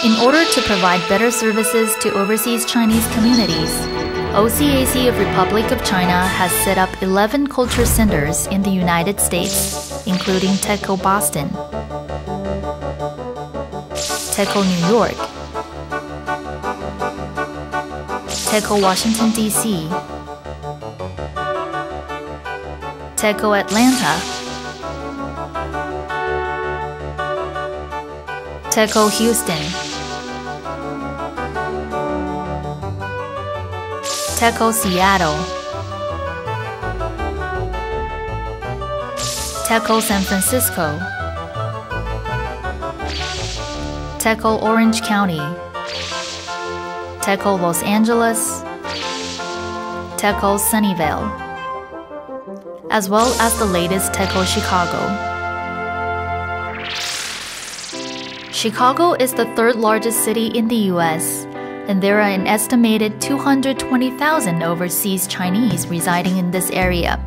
In order to provide better services to overseas Chinese communities, OCAC of Republic of China has set up 11 culture centers in the United States, including TECO Boston, TECO New York, TECO Washington, D.C., TECO Atlanta, TECO Houston, TECO Seattle, TECO San Francisco, TECO Orange County, TECO Los Angeles, TECO Sunnyvale, as well as the latest TECO Chicago. Chicago is the third largest city in the U.S., and there are an estimated 220,000 overseas Chinese residing in this area.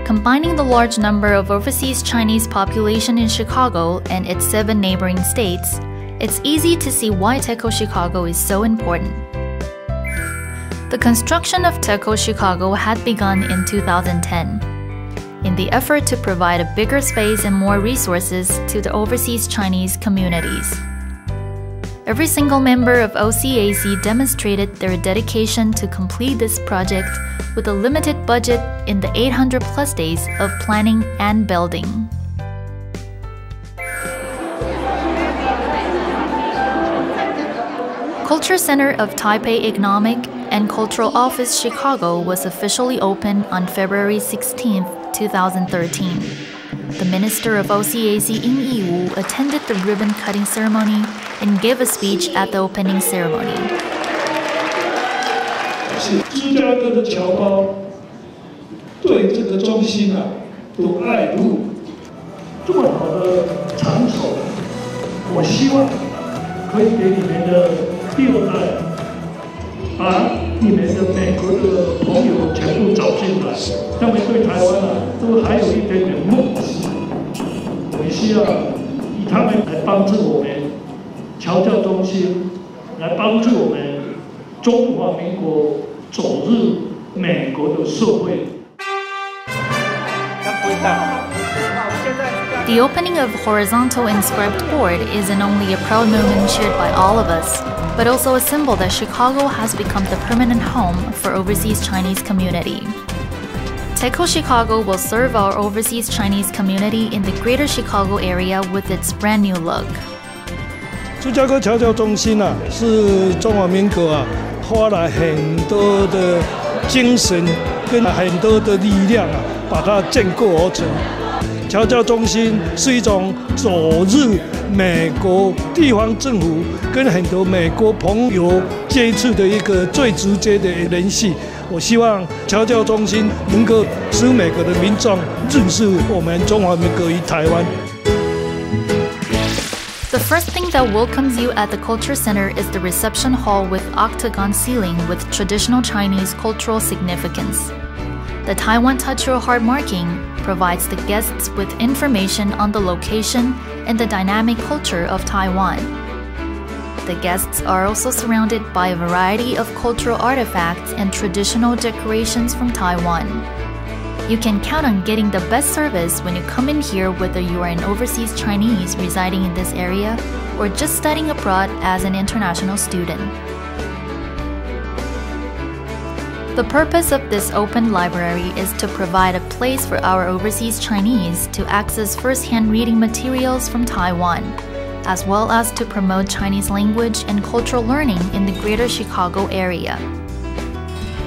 Combining the large number of overseas Chinese population in Chicago and its 7 neighboring states, it's easy to see why TECO Chicago is so important. The construction of TECO Chicago had begun in 2010. In the effort to provide a bigger space and more resources to the overseas Chinese communities. Every single member of OCAC demonstrated their dedication to complete this project with a limited budget in the 800+ days of planning and building. Culture Center of Taipei Economic and Cultural Office Chicago was officially opened on February 16, 2013. The Minister of OCAC Ying Yiwu attended the ribbon-cutting ceremony and gave a speech at the opening ceremony. 是芝加哥的侨胞对这个中心的爱护，这么好的场所，我希望可以给你们的第二代，把你们的美国的朋友全部找进来，他们对台湾都还有一点点梦想。我们需要以他们来帮助我们侨教中心，来帮助我们中华民国走入美国的社会。 The opening of horizontal inscribed board isn't only a proud moment shared by all of us, but also a symbol that Chicago has become the permanent home for overseas Chinese community. TECO Chicago will serve our overseas Chinese community in the greater Chicago area with its brand new look. 芝加哥侨教中心是中华民国花了很多的精神跟很多的力量把它建构而成。 侨教中心是一种走入美国地方政府跟很多美国朋友接触的一个最直接的联系。我希望侨教中心能够使美国的民众认识我们中华民国与台湾。 The first thing that welcomes you at the Culture Center is the reception hall with octagon ceiling with traditional Chinese cultural significance. The Taiwan Touch Your Heart marking provides the guests with information on the location and the dynamic culture of Taiwan. The guests are also surrounded by a variety of cultural artifacts and traditional decorations from Taiwan. You can count on getting the best service when you come in here, whether you are an overseas Chinese residing in this area or just studying abroad as an international student. The purpose of this open library is to provide a place for our overseas Chinese to access first-hand reading materials from Taiwan, as well as to promote Chinese language and cultural learning in the greater Chicago area.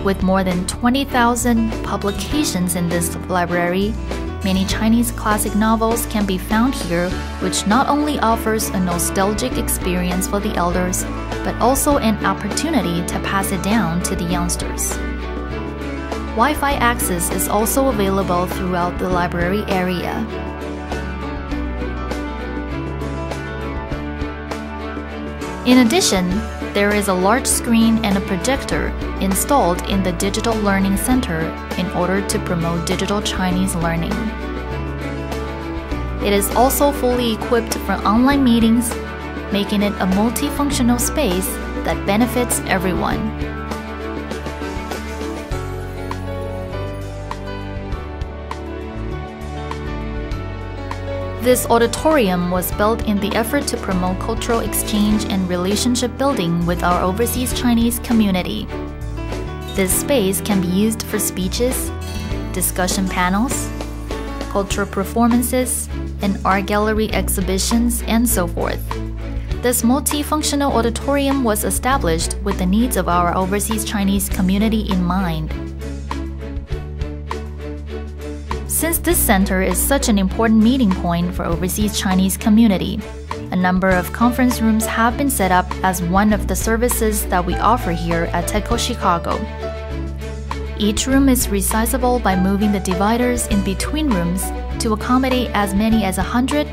With more than 20,000 publications in this library, many Chinese classic novels can be found here, which not only offers a nostalgic experience for the elders, but also an opportunity to pass it down to the youngsters. Wi-Fi access is also available throughout the library area. In addition, there is a large screen and a projector installed in the Digital Learning Center in order to promote digital Chinese learning. It is also fully equipped for online meetings, making it a multifunctional space that benefits everyone. This auditorium was built in the effort to promote cultural exchange and relationship building with our overseas Chinese community. This space can be used for speeches, discussion panels, cultural performances, and art gallery exhibitions, and so forth. This multifunctional auditorium was established with the needs of our overseas Chinese community in mind. Since this center is such an important meeting point for overseas Chinese community, a number of conference rooms have been set up as one of the services that we offer here at TEDCO Chicago. Each room is resizable by moving the dividers in between rooms to accommodate as many as 100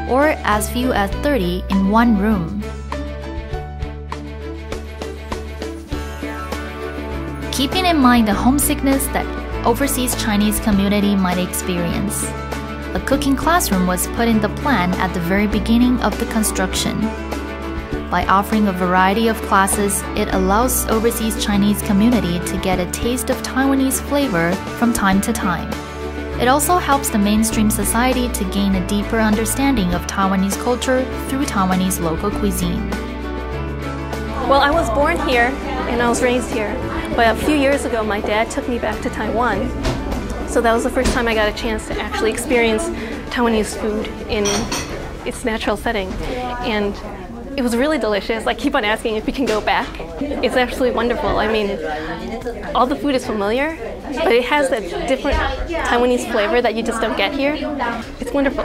or as few as 30 in one room. Keeping in mind the homesickness that overseas Chinese community might experience, a cooking classroom was put in the plan at the very beginning of the construction. By offering a variety of classes, it allows overseas Chinese community to get a taste of Taiwanese flavor from time to time. It also helps the mainstream society to gain a deeper understanding of Taiwanese culture through Taiwanese local cuisine. Well, I was born here and I was raised here, but a few years ago my dad took me back to Taiwan. So that was the first time I got a chance to actually experience Taiwanese food in its natural setting. And it was really delicious. I keep on asking if we can go back. It's absolutely wonderful. I mean, all the food is familiar, but it has that different Taiwanese flavor that you just don't get here. It's wonderful.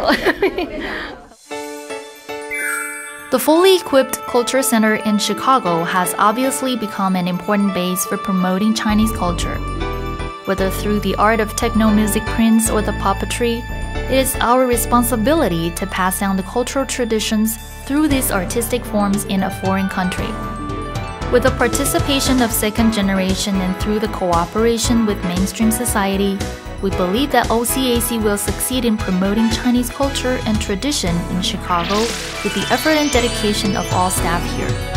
The fully equipped Culture Center in Chicago has obviously become an important base for promoting Chinese culture. Whether through the art of techno music prints or the puppetry, it is our responsibility to pass down the cultural traditions through these artistic forms in a foreign country. With the participation of second generation and through the cooperation with mainstream society, we believe that OCAC will succeed in promoting Chinese culture and tradition in Chicago with the effort and dedication of all staff here.